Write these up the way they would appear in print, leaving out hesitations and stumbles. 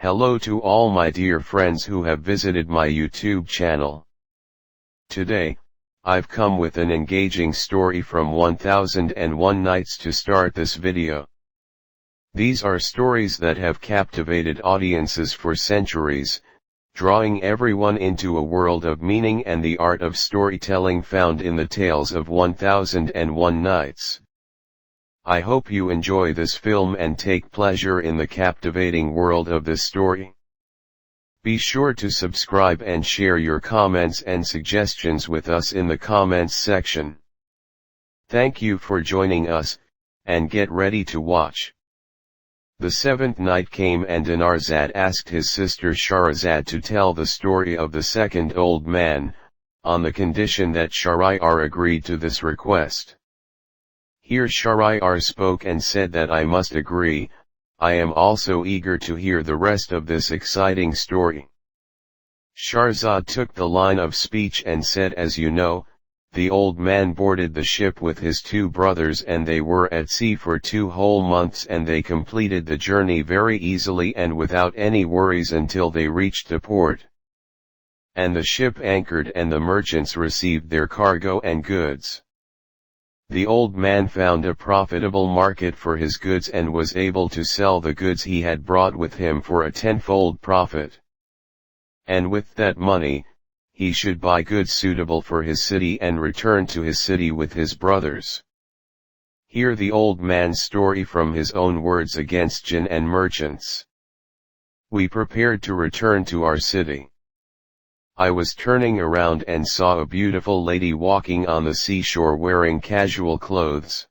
Hello to all my dear friends who have visited my YouTube channel. Today, I've come with an engaging story from 1001 Nights to start this video. These are stories that have captivated audiences for centuries, drawing everyone into a world of meaning and the art of storytelling found in the tales of 1001 Nights. I hope you enjoy this film and take pleasure in the captivating world of this story. Be sure to subscribe and share your comments and suggestions with us in the comments section. Thank you for joining us, and get ready to watch. The seventh night came and Dinarzad asked his sister Scheherazade to tell the story of the second old man, on the condition that Shahryar agreed to this request. Here Shahryar spoke and said that I must agree. I am also eager to hear the rest of this exciting story. Scheherazade took the line of speech and said, as you know, the old man boarded the ship with his two brothers and they were at sea for 2 whole months and they completed the journey very easily and without any worries until they reached the port. And the ship anchored and the merchants received their cargo and goods. The old man found a profitable market for his goods and was able to sell the goods he had brought with him for a 10-fold profit. And with that money, he should buy goods suitable for his city and return to his city with his brothers. Hear the old man's story from his own words against jinn and merchants. We prepared to return to our city. I was turning around and saw a beautiful lady walking on the seashore wearing casual clothes.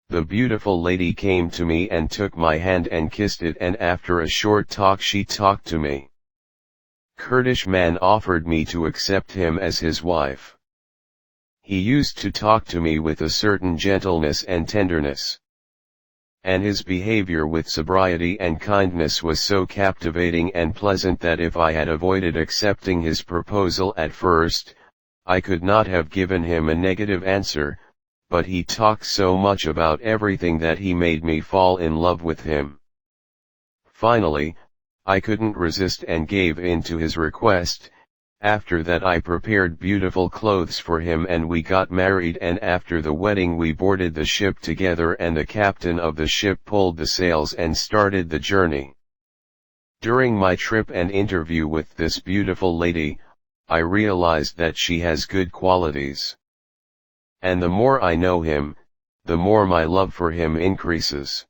The beautiful lady came to me and took my hand and kissed it, and after a short talk she talked to me. Kurdish man offered me to accept him as his wife. He used to talk to me with a certain gentleness and tenderness. And his behavior with sobriety and kindness was so captivating and pleasant that if I had avoided accepting his proposal at first, I could not have given him a negative answer, but he talked so much about everything that he made me fall in love with him. Finally, I couldn't resist and gave in to his request. After that I prepared beautiful clothes for him and we got married, and after the wedding we boarded the ship together and the captain of the ship pulled the sails and started the journey. During my trip and interview with this beautiful lady, I realized that she has good qualities. And the more I know him, the more my love for him increases.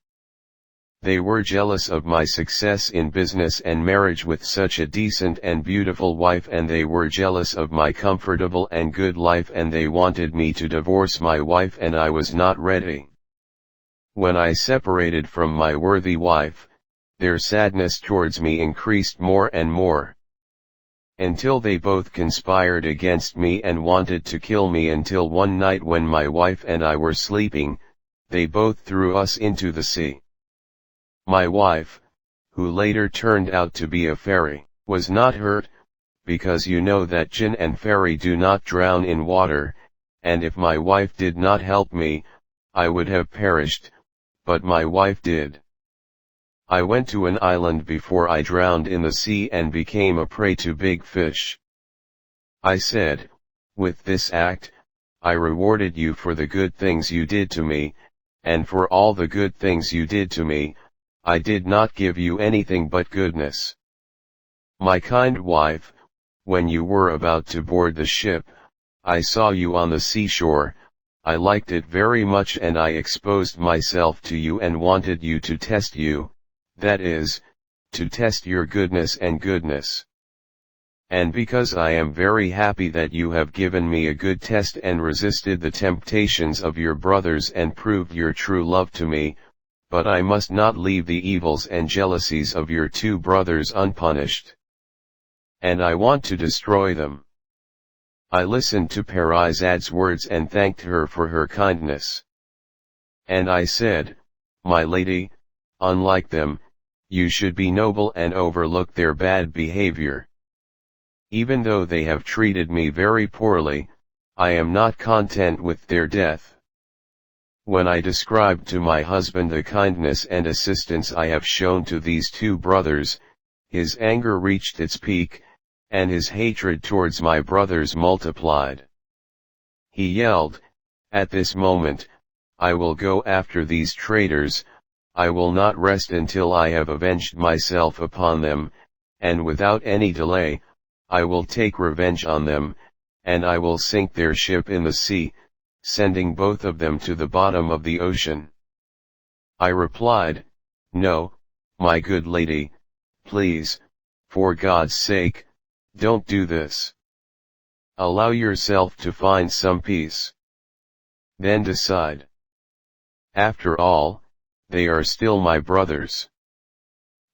They were jealous of my success in business and marriage with such a decent and beautiful wife, and they were jealous of my comfortable and good life, and they wanted me to divorce my wife, and I was not ready. When I separated from my worthy wife, their sadness towards me increased more and more. Until they both conspired against me and wanted to kill me, until one night when my wife and I were sleeping, they both threw us into the sea. My wife, who later turned out to be a fairy, was not hurt, because you know that jinn and fairy do not drown in water, and if my wife did not help me, I would have perished, but my wife did. I went to an island before I drowned in the sea and became a prey to big fish. I said, with this act, I rewarded you for the good things you did to me, and for all the good things you did to me, I did not give you anything but goodness. My kind wife, when you were about to board the ship, I saw you on the seashore. I liked it very much and I exposed myself to you and wanted you to test you, that is, to test your goodness and goodness. And because I am very happy that you have given me a good test and resisted the temptations of your brothers and proved your true love to me, but I must not leave the evils and jealousies of your two brothers unpunished. And I want to destroy them. I listened to Schahrazade's words and thanked her for her kindness. And I said, my lady, unlike them, you should be noble and overlook their bad behavior. Even though they have treated me very poorly, I am not content with their death. When I described to my husband the kindness and assistance I have shown to these two brothers, his anger reached its peak, and his hatred towards my brothers multiplied. He yelled, "At this moment, I will go after these traitors, I will not rest until I have avenged myself upon them, and without any delay, I will take revenge on them, and I will sink their ship in the sea, sending both of them to the bottom of the ocean." I replied, "No, my good lady, please, for God's sake, don't do this. Allow yourself to find some peace. Then decide. After all, they are still my brothers.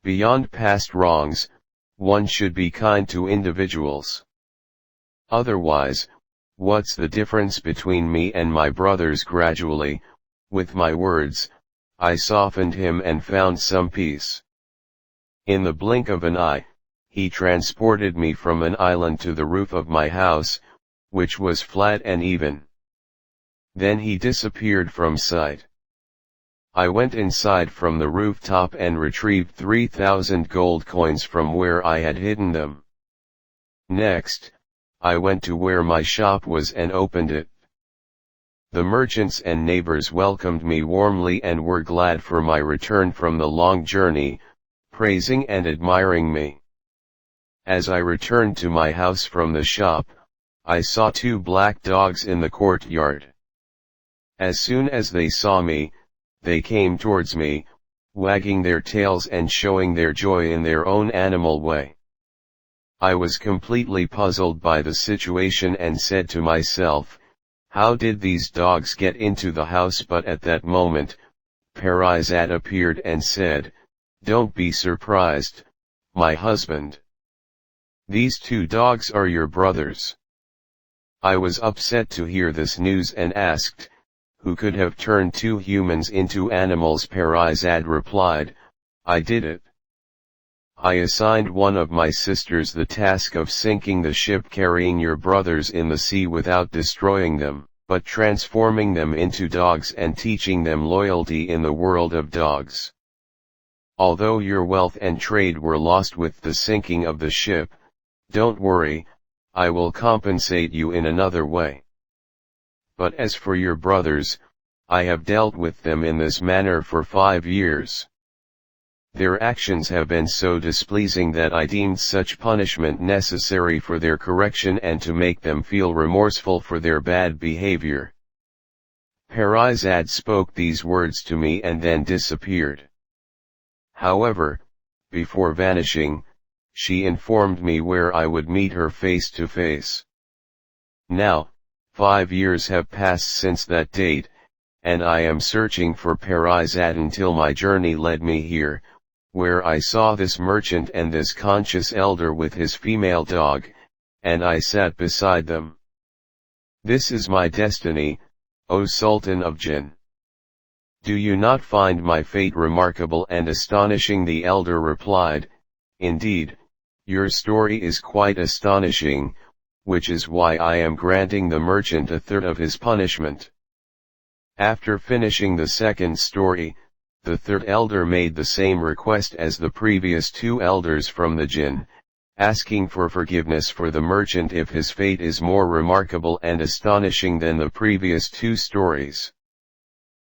Beyond past wrongs, one should be kind to individuals. Otherwise, what's the difference between me and my brothers?" Gradually, with my words, I softened him and found some peace. In the blink of an eye, he transported me from an island to the roof of my house, which was flat and even. Then he disappeared from sight. I went inside from the rooftop and retrieved 3,000 gold coins from where I had hidden them. Next, I went to where my shop was and opened it. The merchants and neighbors welcomed me warmly and were glad for my return from the long journey, praising and admiring me. As I returned to my house from the shop, I saw 2 black dogs in the courtyard. As soon as they saw me, they came towards me, wagging their tails and showing their joy in their own animal way. I was completely puzzled by the situation and said to myself, how did these dogs get into the house? But at that moment, Scheherazade appeared and said, "Don't be surprised, my husband. These 2 dogs are your brothers." I was upset to hear this news and asked, who could have turned 2 humans into animals? Scheherazade replied, "I did it. I assigned one of my sisters the task of sinking the ship carrying your brothers in the sea without destroying them, but transforming them into dogs and teaching them loyalty in the world of dogs. Although your wealth and trade were lost with the sinking of the ship, don't worry, I will compensate you in another way. But as for your brothers, I have dealt with them in this manner for 5 years. Their actions have been so displeasing that I deemed such punishment necessary for their correction and to make them feel remorseful for their bad behavior." Scheherazade spoke these words to me and then disappeared. However, before vanishing, she informed me where I would meet her face to face. Now, 5 years have passed since that date, and I am searching for Scheherazade until my journey led me here, where I saw this merchant and this conscious elder with his female dog, and I sat beside them. This is my destiny, O Sultan of Jinn. Do you not find my fate remarkable and astonishing? The elder replied, Indeed, your story is quite astonishing, which is why I am granting the merchant a third of his punishment. After finishing the second story, the third elder made the same request as the previous 2 elders from the jinn, asking for forgiveness for the merchant if his fate is more remarkable and astonishing than the previous 2 stories.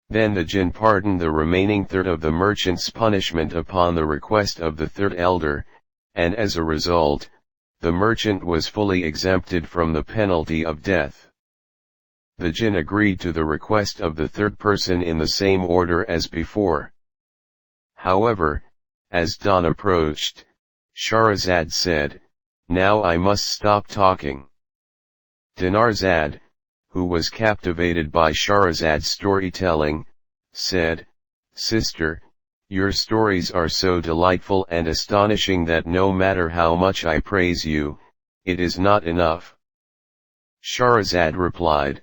Then the jinn pardoned the remaining third of the merchant's punishment upon the request of the third elder, and as a result, the merchant was fully exempted from the penalty of death. The jinn agreed to the request of the third person in the same order as before. However, as dawn approached, Scheherazade said, Now I must stop talking. Dinarzade, who was captivated by Shahryar's storytelling, said, Sister, your stories are so delightful and astonishing that no matter how much I praise you, it is not enough. Scheherazade replied,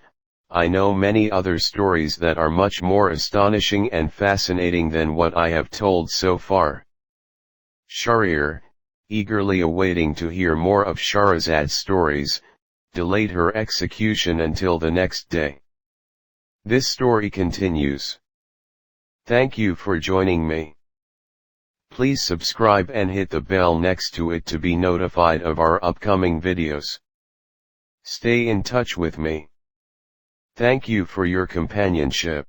I know many other stories that are much more astonishing and fascinating than what I have told so far. Shahryar, eagerly awaiting to hear more of Shahrazade's stories, delayed her execution until the next day. This story continues. Thank you for joining me. Please subscribe and hit the bell next to it to be notified of our upcoming videos. Stay in touch with me. Thank you for your companionship.